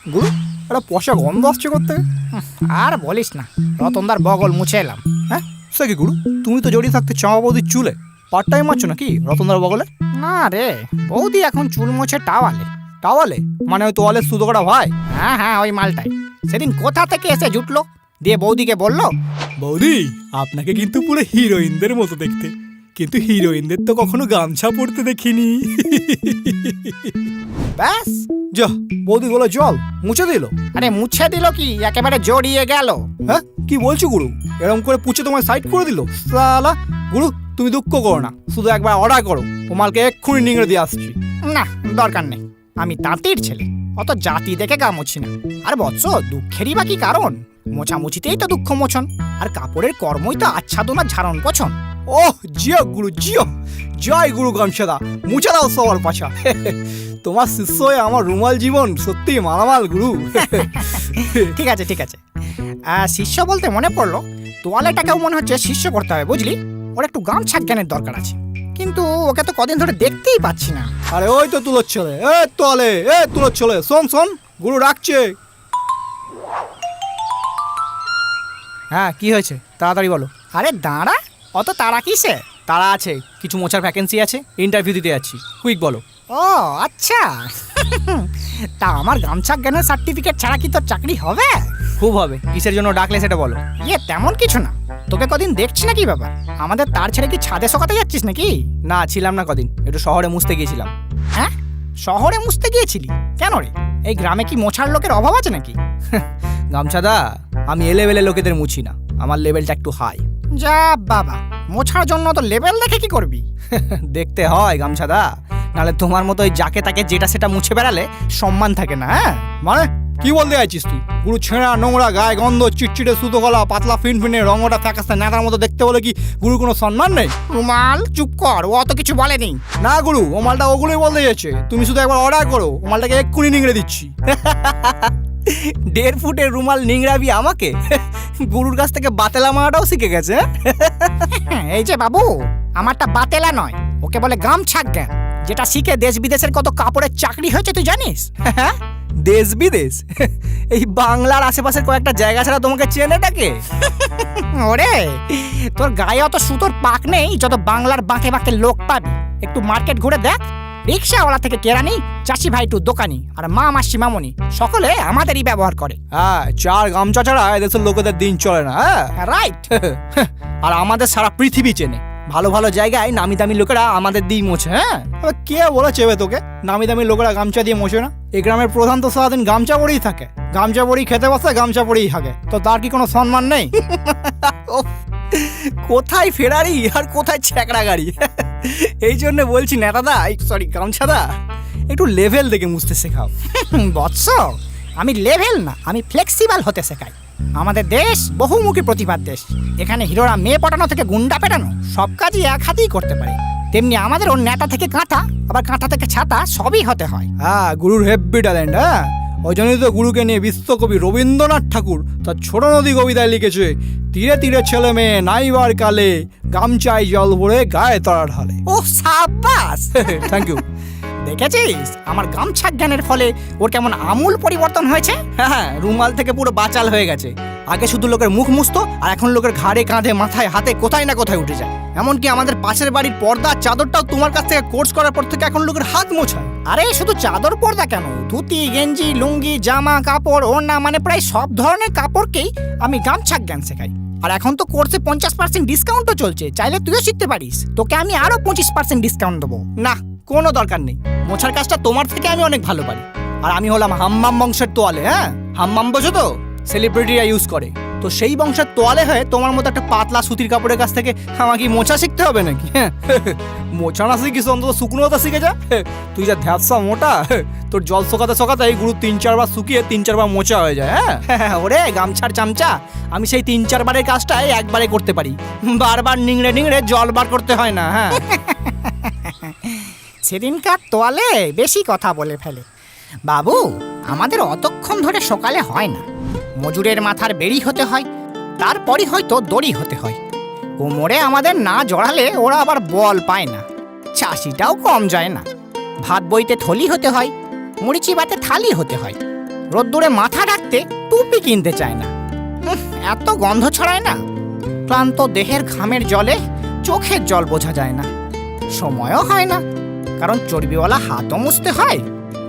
গুরু একটা পয়সা গন্ধ আসছে করতে। আর বলিস না, রতনদার বগল মুছে এলাম। হ্যাঁ সে কি গুরু, তুমি তো জড়িয়ে থাকতে চাঁপা বৌদির চুলে পার্ট টাইম মারছো নাকি রতনদার বগলে? না রে, বৌদি এখন চুল মুছে টাওয়ালে। টাওয়ালে মানে ওই তোয়ালে সুতো করা ভাই? হ্যাঁ হ্যাঁ, ওই মালটাই। সেদিন কোথা থেকে এসে জুটলো, দিয়ে বৌদিকে বললো, বৌদি আপনাকে কিন্তু পুরো হিরোইনদের মতো দেখতে, কিন্তু হিরোইনদের তো কখনো গামছা পরতে দেখিনি। ব্যাস। যা বৌদি বলে জল মুছে দিল। আরে মুছে দিল কি, একেবারে জড়িয়ে গেল। হ্যাঁ কি বলছো গুরু, এরকম করে পুছে তোমায় সাইড করে দিল সালা। গুরু তুমি দুঃখ করো না, শুধু একবার অর্ডার করো, ও মালকে এক্ষুনি নিংড়ে দিয়ে আসছি। না দরকার নেই, আমি তাঁতির ছেলে, অত জাতি দেখে গা মুছি না। আর বৎস, দুঃখেরই বা কি কারণ? মোছামুছিতেই তো দুঃখ মোচন, আর কাপড়ের কর্মই তো আচ্ছাদন আর ঝাড়ন পোছন। ওহ জিও গুরু জিও, জয় গুরু গামছাদা, মুছে দাও সবার পাছা। তোমার শিষ্য হয়ে আমার রুমাল জীবন সত্যি মালামাল গুরু। ঠিক আছে ঠিক আছে, শিষ্য বলতে মনে পড়লো, তোয়ালেটাকেও মনে হচ্ছে শিষ্য করতে হবে, বুঝলি? ওর একটু গামছা জ্ঞানের দরকার আছে, কিন্তু ওকে তো কদিন ধরে দেখতেই পাচ্ছি না। আরে ওই তো তুলোর ছেলে, এ তোয়ালে, এ তুলোর ছেলে, শোন শোন গুরু রাখছে। হ্যাঁ কি হয়েছে তাড়াতাড়ি বলো। আরে দাঁড়া, অত তাড়া কিসে? তারা আছে, কিছু মোছার ভ্যাকেন্সি আছে, ইন্টারভিউ দিতে যাচ্ছি, কুইক বলো। ও আচ্ছা, তা আমার গামছা জ্ঞানের সার্টিফিকেট ছাড়া কি তোর চাকরি হবে? খুব হবে, কিসের জন্য ডাকলে সেটা বলো। ইয়ে তেমন কিছু না, তোকে কদিন দেখছি না, কি ব্যাপার? আমাদের তার ছেড়ে কি ছাদে শোকাতে যাচ্ছিস নাকি? না ছিলাম না কদিন, একটু শহরে মুছতে গিয়েছিলাম। হ্যাঁ শহরে মুছতে গিয়েছিলি কেন রে? এই গ্রামে কি মোছার লোকের অভাব আছে নাকি? গামছাদা আমি এলেবেলে লোকেদের মুছি না, আমার লেভেলটা একটু হাই। যা বাবা, মোছার জন্য তো লেভেল দেখে কি করবি? দেখতে হয় গামছাদা, নাহলে তোমার মতো ওই যাকে তাকে যেটা সেটা মুছে বেড়ালে সম্মান থাকে না। হ্যাঁ মানে কি বলতে চাইছিস তুই? পুরো ছেঁড়া নোংরা, গায়ে গন্ধ, চিটচিটে সুতো গলা, পাতলা ফিনফিনে, রঙটা ফ্যাকাশে নেতার মতো দেখতে বলে কি গুরু কোনো সম্মান নেই? রুমাল চুপ কর, ও অত কিছু বলেনি। না গুরু, ও মালটা ওগুলোই বলতে যাচ্ছে, তুমি শুধু একবার অর্ডার করো, ও মালটাকে এক্ষুনি নিংড়ে দিচ্ছি। 1.5 ফুটের রুমাল নিংড়াবি আমাকে? গুরুর কাছ থেকে বাতেলা মারাটাও শিখে গেছে। এই যে বাবু, আমারটা বাতেলা নয়, ওকে বলে গামছা জ্ঞান, যেটা শিখে দেশ বিদেশের কত কাপড়ের চাকরি হয়েছে তুই জানিস? দেশ বিদেশ? এই বাংলার আশেপাশের কয়েকটা জায়গা ছাড়া তোমাকে চেনেটাকে? ওরে, তোর গায়ে অত সুতোর পাক নেই যত বাংলার বাঁকে বাঁকে লোক পাবি। একটু মার্কেট ঘুরে দেখ, রিক্সাওয়ালা থেকে কেরানি, চাষি ভাই টু দোকানি, আর মা মাসি মামনি সকলে আমাদেরই ব্যবহার করে। হ্যাঁ, চার গামছা ছাড়া এদেশের লোকেদের দিন চলে না। হ্যাঁ রাইট। আর আমাদের সারা পৃথিবী চেনে, ভালো ভালো জায়গায় নামি দামি লোকেরা আমাদের দিয়ে মোছে। হ্যাঁ কে বলেছে তোকে নামি দামি লোকেরা গামছা দিয়ে মোছে না? এই গ্রামের প্রধান তো সারাদিন গামছা পরেই থাকে, গামছা পরেই খেতে বসে, গামছা পরেই থাকে, তো তার কি কোনো সম্মান নেই? কোথায় ফেরারি আর কোথায় ছ্যাকড়া গাড়ি! এই জন্য বলছি নেতাদা, সরি গামছাদা, একটু লেভেল দেখে মুছতে শেখাও। বৎস, আমি লেভেল না, আমি ফ্লেক্সিবল হতে শেখাই। আমাদের দেশ বহুমুখী প্রতিভার দেশ, এখানে হিরোরা মেয়ে পটানো থেকে গুন্ডা পেটানো সব কাজই এক হাতেই করতে পারে। তেমনি আমাদের ওর নেতা থেকে কাঁথা, আবার কাঁথা থেকে ছাতা, সবই হতে হয়। হ্যাঁ গুরুর হেভি ট্যালেন্ট। হ্যাঁ ওই জন্যই তো গুরুকে নিয়ে বিশ্বকবি রবীন্দ্রনাথ ঠাকুর তার ছোট নদী কবিতায় লিখেছে, তীরে তীরে ছেলে মেয়ে নাইবার কালে, গামছায় জল ভরে গায়ে তরা ঢালে। ও সাবাস, থ্যাংক ইউ। দেখেছিস আমার গামছা জ্ঞানের ফলে ওর কেমন আমূল পরিবর্তন হয়েছে? হ্যাঁ রুমাল থেকে পুরো বাচাল হয়ে গেছে। আগে শুধু লোকের মুখ মুছতো, আর এখন লোকের ঘাড়ে কাঁধে মাথায় হাতে কোথায় না কোথায় উঠে যায়। এমনকি আমাদের পাশের বাড়ির পর্দা চাদরটাও তোমার কাছ থেকে কোর্স করার পর থেকে এখন লোকের হাত মোছায়। আরে শুধু চাদর পর্দা কেন, ধুতি গেঞ্জি লুঙ্গি জামা কাপড় ওড়না, মানে প্রায় সব ধরনের কাপড়কেই আমি গামছা জ্ঞান শেখাই। আর এখন তো কোর্সে 50% ডিসকাউন্টও চলছে, চাইলে তুইও শিখতে পারিস, তোকে আমি আরো 25% ডিসকাউন্ট দেবো। না কোনো দরকার নেই, মোছার কাজটা তোমার থেকে আমি অনেক ভালো পারি। আর আমি হলাম হাম্মাম বংশের তোয়ালে। হ্যাঁ হাম্মাম বোঝো তো, সেলিব্রিটিরা ইউজ করে, তো সেই বংশের তোয়ালে হয়ে তোমার মতো একটা পাতলা সুতির কাপড়ের কাছ থেকে আমাকে মোছা শিখতে হবে নাকি? হ্যাঁ মোছা না শিখিস অন্তত শুকনোটা শিখে যা। তুই যা ধ্যাপসা মোটা, তোর জল শোকাতে শোকাতে এই গুরু 3-4 বার শুকিয়ে 3-4 বার মোছা হয়ে যায়। হ্যাঁ ওরে গামছার চামচা, আমি সেই 3-4 বারের কাজটাই একবারে করতে পারি, বারবার নিংড়ে নিংড়ে জল বার করতে হয় না। হ্যাঁ সেদিনকার তোয়ালে বেশি কথা বলে ফেলে। বাবু, আমাদের অতক্ষণ ধরে সকালে হয় না, মজুরের মাথার বেড়ি হতে হয়, তারপরই হয়তো দড়ি হতে হয়। কোমরে আমাদের না জড়ালে ওরা আবার বল পায় না, চাষিটাও কম যায় না। ভাত বইতে থলি হতে হয়, মুড়ি চিবাতে থালি হতে হয়, রোদ্দুরে মাথা ঢাকতে টুপি কিনতে চায় না। এত গন্ধ ছড়ায় না, ক্লান্ত দেহের ঘামের জলে চোখের জল বোঝা যায় না। সময়ও হয় না, কারণ চর্বিওয়ালা হাতও মুছতে হয়,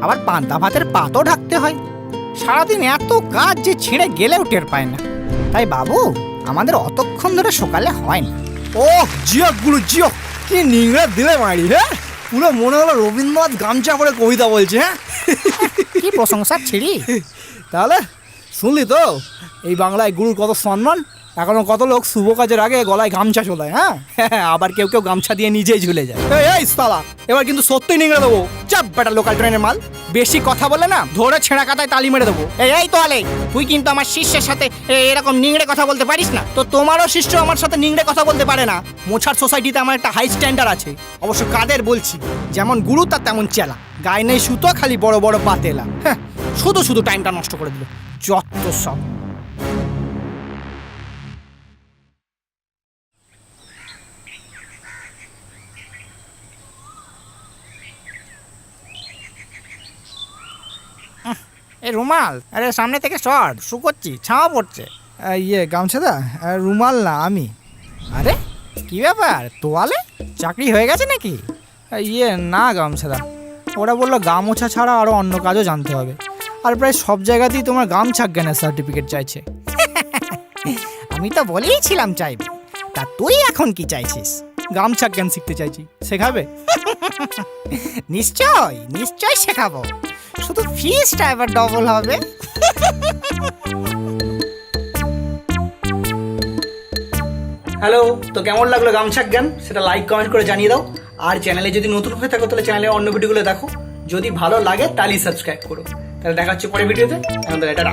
আবার পান্তা ভাতের পাতও ঢাকতে হয়। সারাদিন এত কাজ যে ছিঁড়ে গেলেও টের পায় না। তাই বাবু, আমাদের অতক্ষণ ধরে সকালে হয় না। ও জিও গুরু জিও, কি নিংড়া দিলে মারি, হ্যাঁ পুরো মনে হলো রবীন্দ্রনাথ গামছা পরে কবিতা বলছে। হ্যাঁ কি প্রশংসা ছিড়ি। তাহলে শুনলি তো এই বাংলায় গুরুর কত সম্মান। এখনো কত লোক শুভ কাজের আগে গলায় গামছা চোলায়। হ্যাঁ আবার কেউ কেউ গামছা দিয়ে নিজেই ঝুলে যায়। এই সালা, এবার কিন্তু সত্যি নিংড়ে দেবো। চাপ বেটা লোকাল ট্রেনের মাল, বেশি কথা বলে না ধরে ছেঁড়া কাতায় তালি মেরে দেবো। এই তো আলে, তুই কিন্তু আমার শিষ্যের সাথে এরকম নিংড়ে কথা বলতে পারিস না। তো তোমারও শিষ্য আমার সাথে নিংড়ে কথা বলতে পারে না। মোছার সোসাইটিতে আমার একটা হাই স্ট্যান্ডার্ড আছে, অবশ্য কাদের বলছি। যেমন গুরু তার তেমন চেলা, গায়ে নেই সুতো, খালি বড় বড় পাতেলা। হ্যাঁ শুধু শুধু টাইমটা নষ্ট করে দিল, যত সব। এই রুমাল, আরে সামনে থেকে শর্ট শুকোচ্ছি, ছাওয়া পড়ছে। গামছাদা, রুমাল না আমি। আরে কি ব্যাপার, তোয়ালে চাকরি হয়ে গেছে নাকি? না গামছাদা, ওরা বললো গামছা ছাড়া আরও অন্য কাজও জানতে হবে, আর প্রায় সব জায়গাতেই তোমার গামছা জ্ঞানের সার্টিফিকেট চাইছে। আমি তো বলেইছিলাম চাইবি, তা তুই এখন কি চাইছিস? গামছা জ্ঞান শিখতে চাইছি, শেখাবে? নিশ্চয় নিশ্চয় শেখাবো, শুধু ফিসটা এবার ডবল হবে। হ্যালো, তো কেমন লাগলো গামছা জ্ঞান সেটা লাইক কমেন্ট করে জানিয়ে দাও। আর চ্যানেলে যদি নতুন হয়ে থাকো তাহলে চ্যানেলে অন্য ভিডিওগুলো দেখো, যদি ভালো লাগে তাহলেই সাবস্ক্রাইব করো। তাহলে দেখা হচ্ছে পরের ভিডিওতে। আমাদের এটা